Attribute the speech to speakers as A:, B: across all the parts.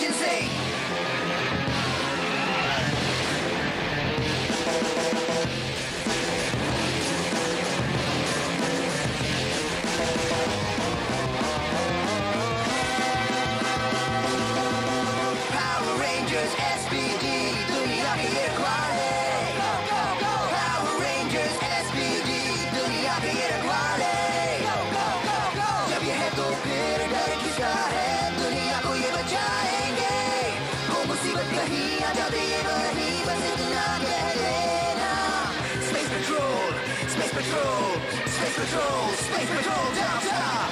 A: emergency. Power Rangers SPD, दुनिया की रखवाले. Power Rangers SPD, दुनिया की रखवाले. जब ये है तो फिर डर किसका है, दुनिया को ये बचाएंगे. हो मुसीबत कहीं आ जाती है वहीं, बस इतना कह देना. Space Patrol, Space Patrol, Space Patrol, Space Patrol, down, down.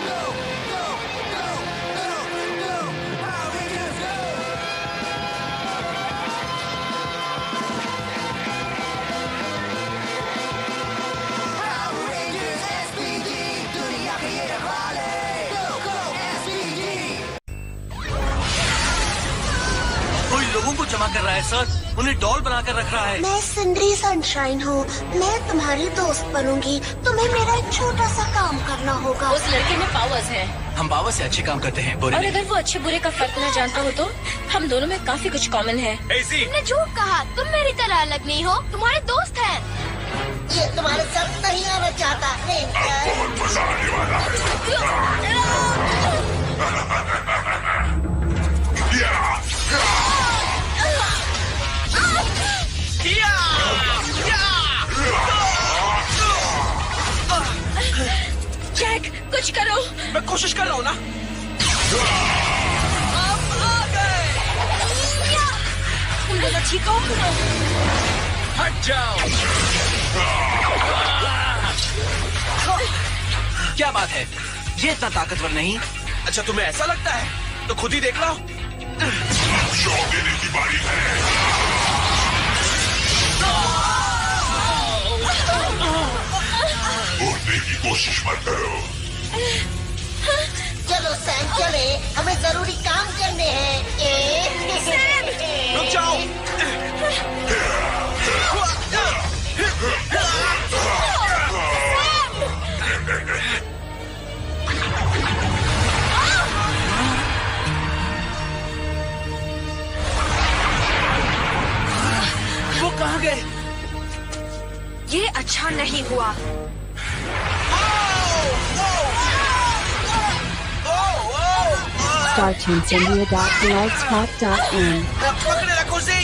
A: Go, go, go, go, go, go. Power Rangers, go. Power Rangers SPD, दुनिया के ये रखवाले. Go, go, SPD.
B: कोई लोगों को जमा कर रहा है सर, उन्हें डॉल बनाकर रख रहा है.
C: मैं सिंड्री सनशाइन हूँ. मैं तुम्हारी दोस्त बनूंगी. तुम्हें मेरा एक छोटा सा काम करना होगा.
D: उस लड़के में पावर्स हैं.
B: हम पावर से अच्छे काम करते हैं, बुरे
D: और
B: नहीं.
D: अगर वो अच्छे बुरे का फर्क न जानता हो तो हम दोनों में काफी कुछ कॉमन है.
C: तुमने झूठ कहा. तुम मेरी तरह अलग नहीं हो. तुम्हारे दोस्त हैं. ये तुम्हारे साथ नहीं आना चाहता.
E: बहुत मजा आने वाला है.
D: जैक, कुछ करो.
B: मैं कोशिश कर रहा हूँ ना.
D: तुम दोनों ठीक हो?
B: हट जाओ. क्या बात है, ये इतना ताकतवर नहीं. अच्छा तुम्हें ऐसा लगता है तो खुद ही देख लो.
E: शॉट देने की बारी है. उड़ने की कोशिश मत करो.
C: चलो सैम चले. हमें जरूरी काम करने हैं.
B: रुक जाओ. वो कहाँ गए?
D: ये अच्छा नहीं हुआ.
F: StarTunesIndia.blogspot.in.
B: पकड़े रखो जी.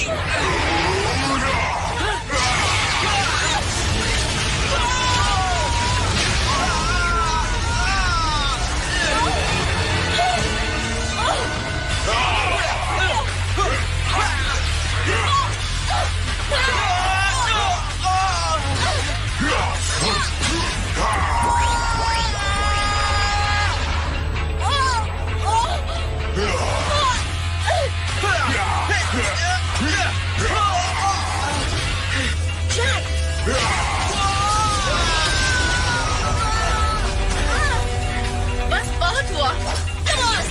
D: बस बहुत हुआ. Come on.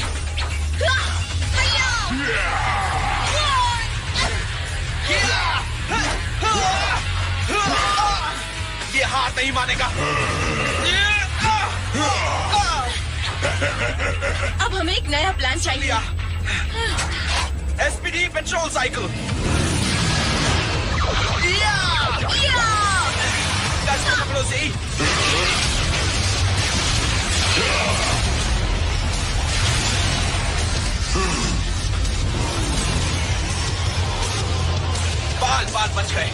B: ये हार नहीं मानेगा.
D: अब हमें एक नया प्लान चाहिए.
B: SPD petrol cycle. पकड़ो जी. बाल बाल बच गए.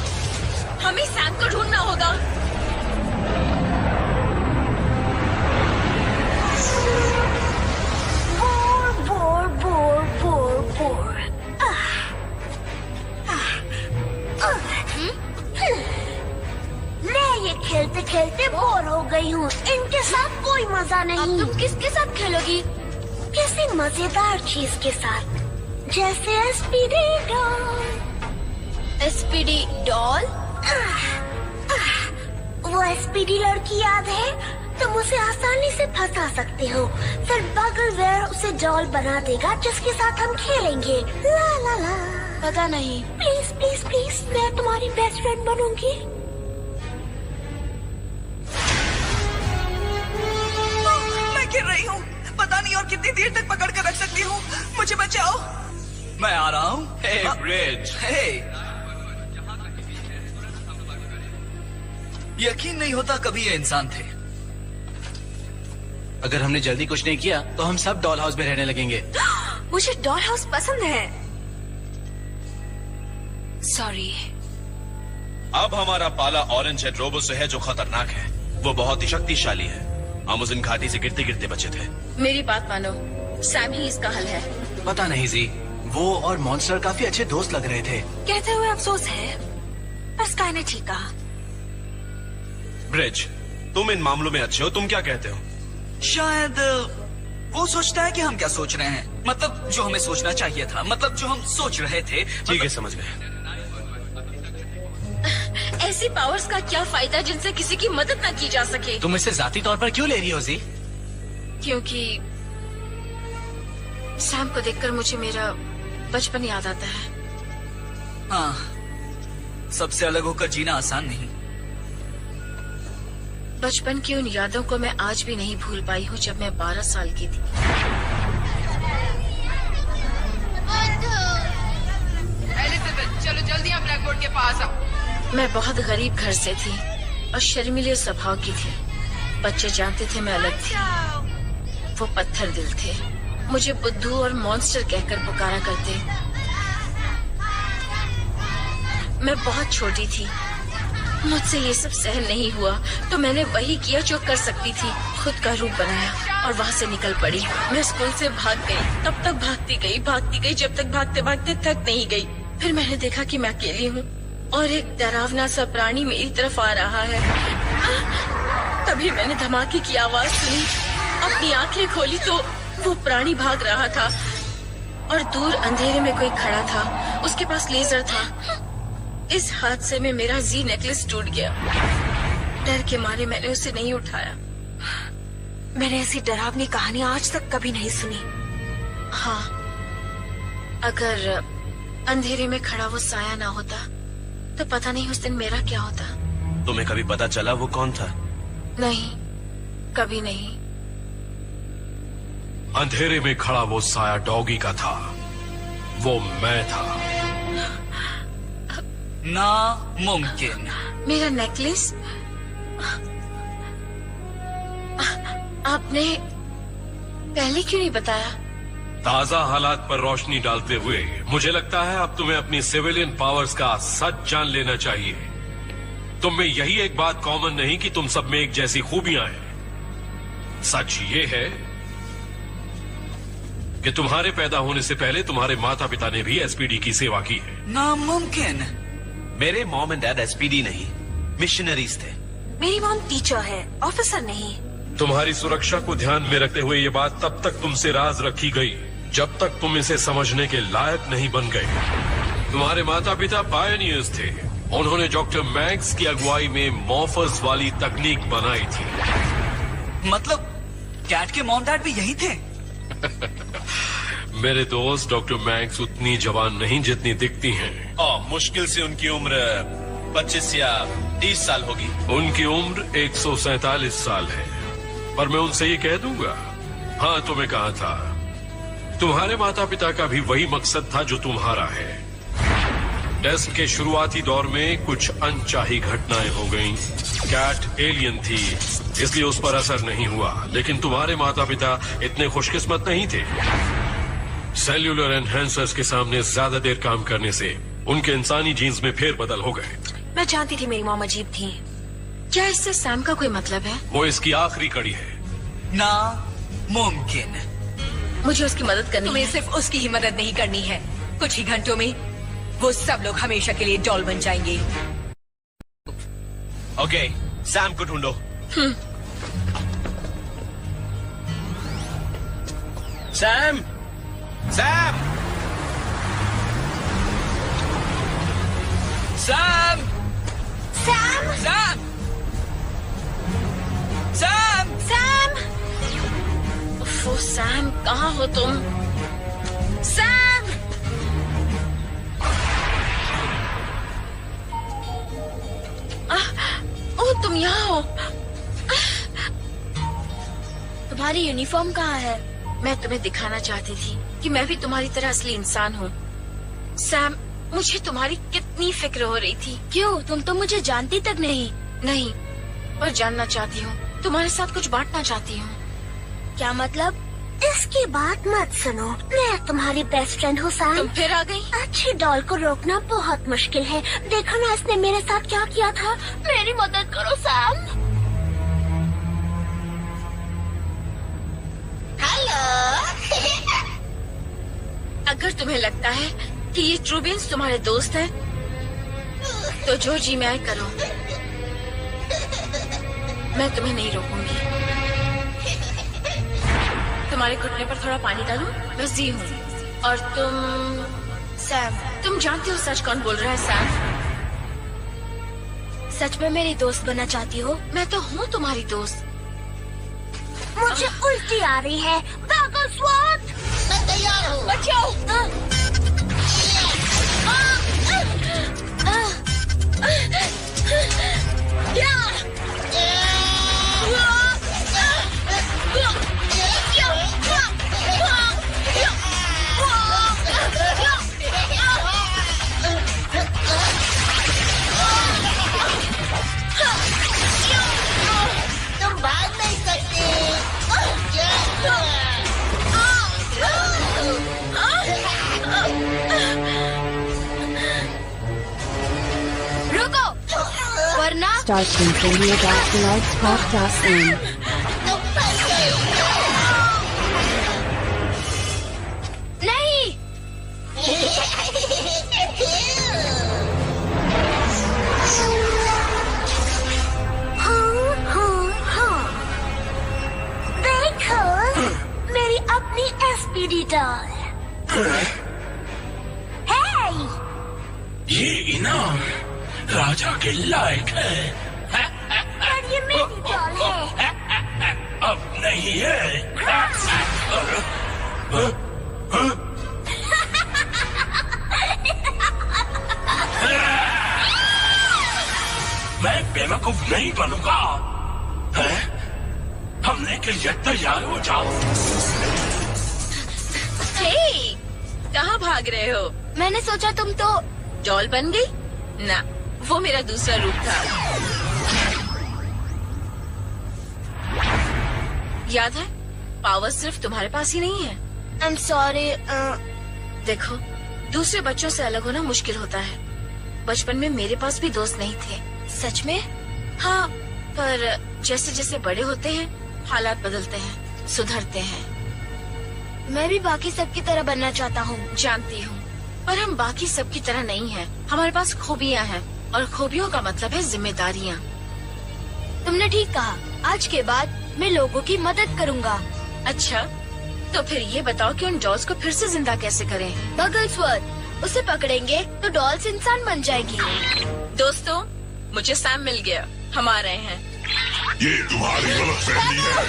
D: हमें सैम को ढूंढना होगा.
C: Bore bore bore bore bore. मैं ये खेलते खेलते बोर हो गई हूँ. इनके साथ कोई मजा नहीं.
D: अब तुम किसके साथ खेलोगी?
C: किसी मजेदार चीज के साथ, जैसे SPD डॉल.
D: SPD doll?
C: वो SPD लड़की याद है? तुम उसे आसानी से फंसा सकते हो. फिर बगलवेयर उसे डॉल बना देगा जिसके साथ हम खेलेंगे. ला ला ला.
D: पता नहीं.
C: प्लीज प्लीज प्लीज, मैं तुम्हारी बेस्ट फ्रेंड बनूंगी.
D: मैं गिर रही हूँ.
B: पता नहीं और कितनी देर तक पकड़ कर रख सकती हूँ। मुझे बचाओ। मैं आ रहा हूँ।
F: हे ब्रिज।
B: हे, यकीन नहीं होता कभी ये इंसान थे।
G: अगर हमने जल्दी कुछ नहीं किया तो हम सब डॉल हाउस में रहने लगेंगे।
C: मुझे डॉल हाउस पसंद है। सॉरी।
F: अब हमारा पाला ऑरेंज हेड रोबो से है जो खतरनाक है। वो बहुत ही शक्तिशाली है। हम उस घाटी से गिरते गिरते बचे थे।
D: मेरी बात मानो, सैम ही इसका हल है।
G: पता नहीं जी, वो और मॉन्स्टर काफी अच्छे दोस्त लग रहे थे।
C: कहते हुए अफसोस है, पर स्काई ने ठीक कहा।
F: ब्रिज, तुम इन मामलों में अच्छे हो, तुम क्या कहते हो?
B: शायद वो सोचता है कि हम क्या सोच रहे हैं। मतलब जो हमें सोचना चाहिए था, मतलब जो हम सोच रहे थे।
F: ठीक है, समझ गए।
D: ऐसी पावर्स का क्या फायदा जिनसे किसी की मदद न की जा सके?
G: तुम इसे जाती तौर पर क्यों ले रही हो जी?
D: क्योंकि सैम को देखकर मुझे मेरा बचपन याद आता है।
B: हाँ, सबसे अलग होकर जीना आसान नहीं।
D: बचपन की उन यादों को मैं आज भी नहीं भूल पाई हूँ जब मैं 12 साल की थी।
H: एलिजाबेथ, चलो जल्दी आप ब्लैक बोर्ड के पास आओ।
D: मैं बहुत गरीब घर से थी और शर्मीले स्वभाव की थी। बच्चे जानते थे मैं अलग थी। वो पत्थर दिल थे, मुझे बुद्धू और मॉन्स्टर कहकर पुकारा करते। मैं बहुत छोटी थी, मुझसे ये सब सहन नहीं हुआ, तो मैंने वही किया जो कर सकती थी। खुद का रूप बनाया और वहाँ से निकल पड़ी। मैं स्कूल से भाग गई, तब तक भागती गई जब तक भागते भागते थक नहीं गई। फिर मैंने देखा कि मैं अकेली हूँ और एक डरावना सा प्राणी मेरी तरफ आ रहा है। तभी मैंने धमाके की आवाज सुनी। अपनी आंखें खोली तो वो प्राणी भाग रहा था और दूर अंधेरे में कोई खड़ा था। उसके पास लेजर था। इस हादसे में मेरा जी नेकलेस टूट गया। डर के मारे मैंने उसे नहीं उठाया।
C: मैंने ऐसी डरावनी कहानी आज तक कभी नहीं सुनी।
D: हाँ, अगर अंधेरे में खड़ा वो साया ना होता तो पता नहीं उस दिन मेरा क्या होता।
F: तुम्हें कभी पता चला वो कौन था?
D: नहीं, कभी नहीं।
I: अंधेरे में खड़ा वो साया डॉगी का था। वो मैं था।
B: नामुमकिन।
D: मेरा नेकलेस? आपने पहले क्यों नहीं बताया?
I: ताजा हालात पर रोशनी डालते हुए मुझे लगता है अब तुम्हें अपनी सिविलियन पावर्स का सच जान लेना चाहिए। तुम में यही एक बात कॉमन नहीं कि तुम सब में एक जैसी खूबियां हैं। सच ये है कि तुम्हारे पैदा होने से पहले तुम्हारे माता पिता ने भी एसपीडी की सेवा की है।
B: नामुमकिन।
F: मेरे मॉम एंड डैड एसपीडी नहीं, मिशनरीज थे।
C: मेरी मॉम टीचर है, ऑफिसर नहीं।
I: तुम्हारी सुरक्षा को ध्यान में रखते हुए ये बात तब तक तुमसे राज रखी गई जब तक तुम इसे समझने के लायक नहीं बन गए। तुम्हारे माता पिता पायनियर्स थे। उन्होंने डॉक्टर मैक्स की अगुवाई में मॉर्फर्स वाली तकनीक बनाई थी।
B: मतलब कैट के मॉम डैड भी यही थे?
I: मेरे दोस्त, डॉक्टर मैक्स उतनी जवान नहीं जितनी दिखती हैं।
F: मुश्किल से उनकी उम्र 25 या 30 साल होगी।
I: उनकी उम्र 147 साल है, पर मैं उनसे ये कह दूंगा। हाँ, तुम्हें कहा था, तुम्हारे माता पिता का भी वही मकसद था जो तुम्हारा है। टेस्ट के शुरुआती दौर में कुछ अनचाही घटनाएं हो गईं। कैट एलियन थी, इसलिए उस पर असर नहीं हुआ। लेकिन तुम्हारे माता पिता इतने खुशकिस्मत नहीं थे। सेल्यूलर एनहेंसर्स के सामने ज्यादा देर काम करने से उनके इंसानी जीन्स में फेरबदल हो गए।
C: मैं जानती थी मेरी मॉम अजीब थी।
D: क्या इससे सैम का कोई मतलब है?
I: वो इसकी आखिरी कड़ी है।
B: नामुमकिन।
D: मुझे उसकी मदद करनी
H: तुम्हें
D: है।
H: सिर्फ उसकी ही मदद नहीं करनी है। कुछ ही घंटों में वो सब लोग हमेशा के लिए डॉल बन जाएंगे।
F: ओके, सैम को ढूंढो। Sam, Sam,
B: Sam!
C: Sam!
B: Sam! Sam!
C: Sam!
D: वो सैम, कहाँ हो तुम?
C: सैम!
D: ओह, तुम यहाँ हो।
C: तुम्हारी यूनिफॉर्म कहाँ है?
D: मैं तुम्हें दिखाना चाहती थी कि मैं भी तुम्हारी तरह असली इंसान हूँ। सैम, मुझे तुम्हारी कितनी फिक्र हो रही थी।
C: क्यों? तुम तो मुझे जानती तक नहीं।
D: नहीं, पर जानना चाहती हूँ, तुम्हारे साथ कुछ बांटना चाहती हूँ।
C: क्या मतलब? इसकी बात मत सुनो, मैं तुम्हारी बेस्ट फ्रेंड हूँ सैम।
D: तुम फिर आ गई?
C: अच्छी डॉल को रोकना बहुत मुश्किल है। देखो ना इसने मेरे साथ क्या किया था। मेरी मदद करो सैम। हेलो।
D: अगर तुम्हें लगता है कि ये ट्रूबियंस तुम्हारे दोस्त हैं, तो जो जी में आए करो, मैं तुम्हें नहीं रोकूंगी। तुम्हारे घुटने पर थोड़ा पानी डालूं? मैं जी हूँ। और तुम
C: सैम,
D: तुम जानती हो सच कौन बोल रहा है? सैम,
C: सच में मेरी दोस्त बनना चाहती हो?
D: मैं तो हूँ तुम्हारी दोस्त।
C: मुझे उल्टी आ रही है। बागल स्वाद। मैं तैयार हूँ। बचाओ।
A: तुम भाग नहीं सकते।
C: रुको, वरना
J: Starstream.com/podcast.in
A: तुम फंस गए।
C: नहीं। देखो, मेरी अपनी SPD डॉल।
K: ये इनाम राजा के लायक है।
C: पर ये मेरी डॉल है।
K: अब नहीं है। मैं बेवकूफ नहीं बनूंगा। हमने के लिए तैयार हो जाओ।
D: हे, कहाँ भाग रहे हो?
C: मैंने सोचा तुम तो
D: डॉल बन गई? ना, वो मेरा दूसरा रूप था। याद है, पावर सिर्फ तुम्हारे पास ही नहीं है।
C: I'm sorry।
D: देखो, दूसरे बच्चों से अलग होना मुश्किल होता है। बचपन में मेरे पास भी दोस्त नहीं थे।
C: सच में?
D: हाँ, पर जैसे जैसे बड़े होते हैं, हालात बदलते हैं, सुधरते हैं।
C: मैं भी बाकी सबकी तरह बनना चाहता हूँ।
D: जानती हूँ, पर हम बाकी सबकी तरह नहीं हैं। हमारे पास खूबियाँ हैं, और खूबियों का मतलब है जिम्मेदारियाँ।
C: तुमने ठीक कहा। आज के बाद मैं लोगों की मदद करूँगा।
D: अच्छा, तो फिर ये बताओ कि उन डॉल्स को फिर से जिंदा कैसे करें?
C: बगलस्वर्थ, उसे पकड़ेंगे तो डॉल्स इंसान बन जाएगी।
D: दोस्तों, मुझे सैम मिल गया। हम आ रहे हैं।
E: ये तुम्हारी गलतफहमी है।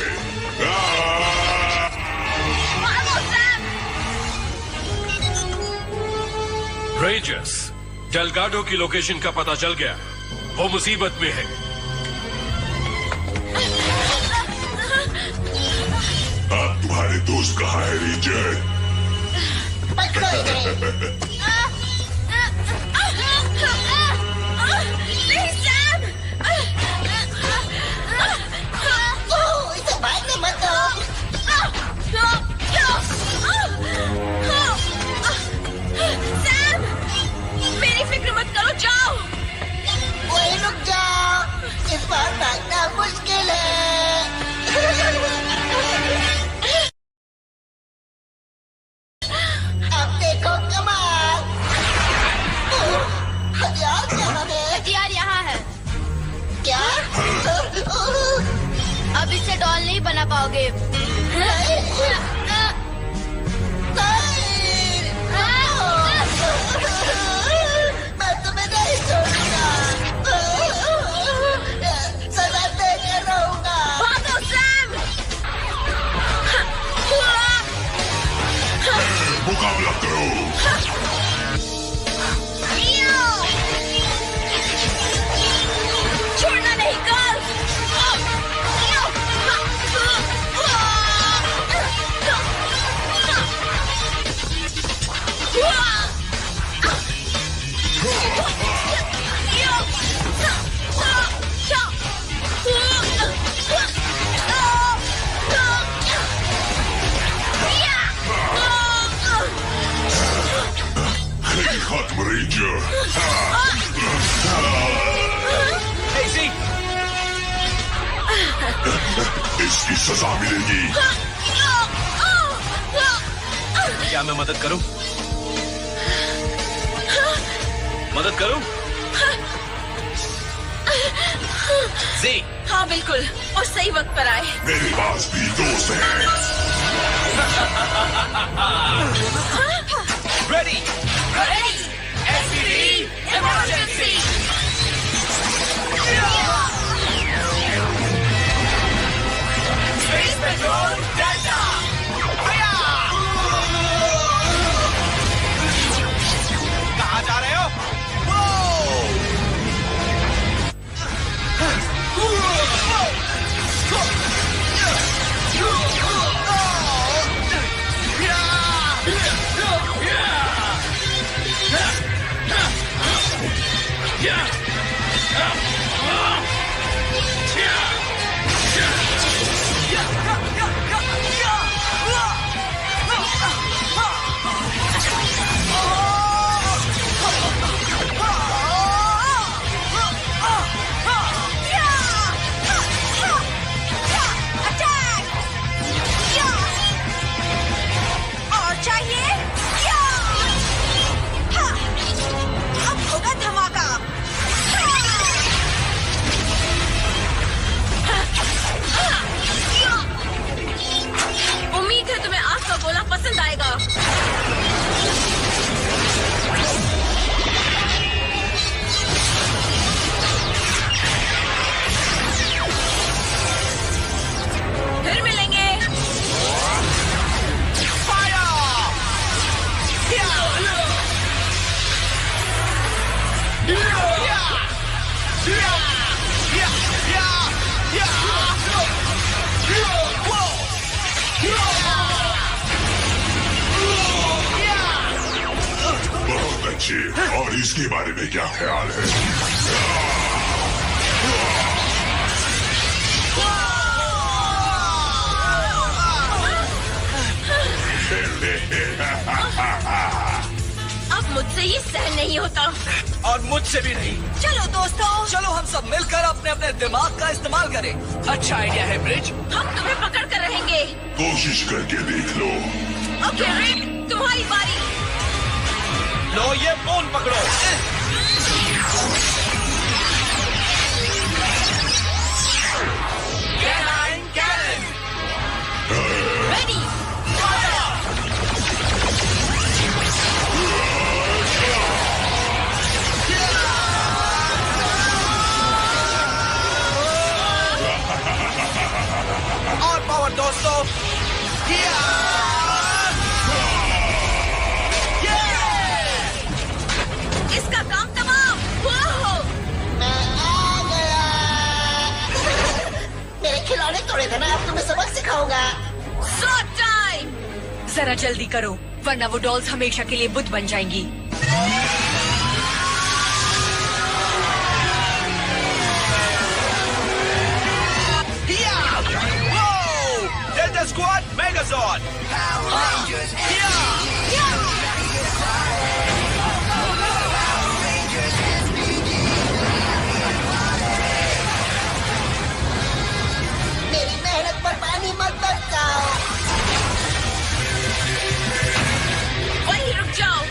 I: रेंजर्स, डेलगाडो की लोकेशन का पता चल गया। वो मुसीबत में है।
E: अब तुम्हारे दोस्त कहाँ है रेंजर?
A: इसे भागने मत दो।
D: मेरी फिक्र मत करो, जाओ।
A: वही रुक जाओ, इस बार भागना मुश्किल है। अब देखो कमाल। हथियार कहाँ है?
C: हथियार यहाँ है।
A: क्या?
C: अब इससे डॉल नहीं बना पाओगे।
A: मैं तुम्हें नहीं छोड़ूंगा। सजा देते रहूंगा।
C: भागो सैम!
E: मुकाबला करो।
C: छोड़ना नहीं कल।
E: सजा मिलेगी।
F: क्या मैं मदद करूं? मदद करूं? जी।
D: हाँ बिल्कुल, और सही वक्त पर आए।
E: मेरे पास भी दोस्त हैं।
F: Ready
D: ready SPD emergency.
A: Space Patrol Delta!
F: कहाँ जा रहे हो?
D: उम्मीद है तुम्हें आग का गोला पसंद आएगा। फिर मिलेंगे।
E: बहुत अच्छे। और इसके बारे में क्या ख्याल है?
D: अब मुझसे ही सहन नहीं होता।
B: और मुझसे भी नहीं।
H: चलो दोस्तों,
B: चलो हम सब मिलकर अपने अपने दिमाग का इस्तेमाल करें। अच्छा आइडिया है ब्रिज।
D: हम तुम्हें पकड़ कर रहेंगे।
E: कोशिश करके देख लो।
D: ओके रिक, तुम्हारी बारी।
F: लो ये फोन पकड़ो।
D: रेडी
B: और पावर दोस्तों।
D: इसका काम तमाम।
C: मैं आ गया। मेरे खिलौने तोड़े थे ना, अब तुम्हें सबक सिखाऊंगा।
D: Shot time.
H: जरा जल्दी करो, वरना वो डॉल्स हमेशा के लिए बुद्ध बन जाएंगी।
F: Delta Squad Megazord.
A: Power Rangers
C: मेरी मेहनत पर पानी मत बरसाओ।
D: वहीं रुक जाओ।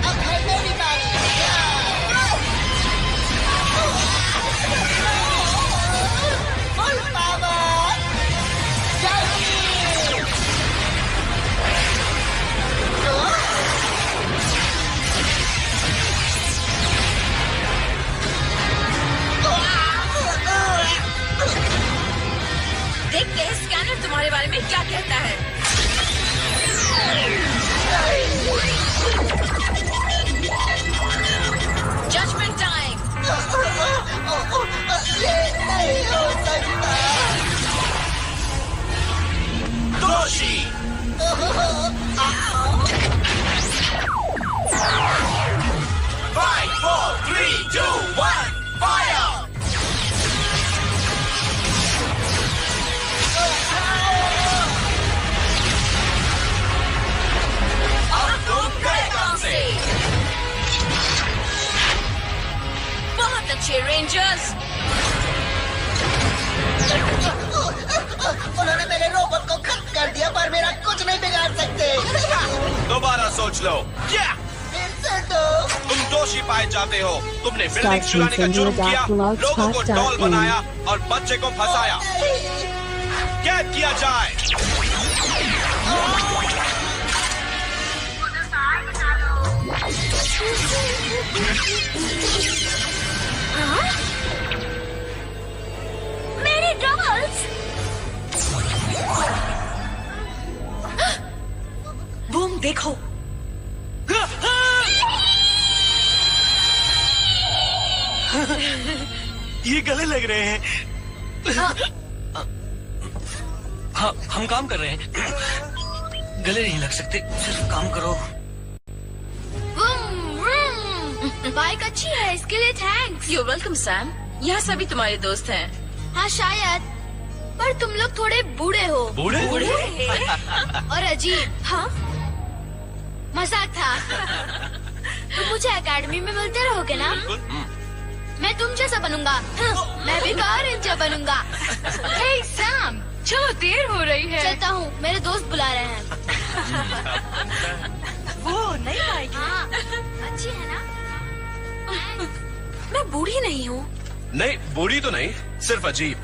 C: अब है मेरी बारी। Full power. जल्दी।
D: देखते हैं स्कैनर तुम्हारे बारे में क्या कहता है। Judgement time.
C: ये नहीं हो सकता।
F: दोषी। 5, 4, 3, 2, 1, fire! सोच लो। तुम दोषी पाए जाते हो। तुमने बिल्डिंग चुराने का जुर्म किया, लोगों को डॉल बनाया और बच्चे को फंसाया। कैद किया जाए।
C: मेरी डॉल्स।
H: बूम देखो।
G: ये गले लग रहे हैं। हाँ, हम काम कर रहे हैं। गले नहीं लग सकते, सिर्फ काम करो।
C: बाइक अच्छी है, इसके लिए थैंक्स।
D: You welcome Sam. यहाँ सभी तुम्हारे दोस्त हैं।
C: हाँ शायद, पर तुम लोग थोड़े बूढ़े हो।
G: बूढ़े?
C: और अजीब। हाँ, मजाक था। तुम मुझे एकेडमी में मिलते रहोगे ना? मैं तुम जैसा बनूंगा। मैं भी कार रेंजर बनूंगा।
D: हे सैम, चलो देर हो रही है।
C: चलता हूँ, मेरे दोस्त बुला रहे हैं।
H: वो नहीं आएगी।
C: हाँ, अच्छी है ना?
D: मैं बूढ़ी नहीं हूँ।
F: नहीं, बूढ़ी तो नहीं, सिर्फ अजीब।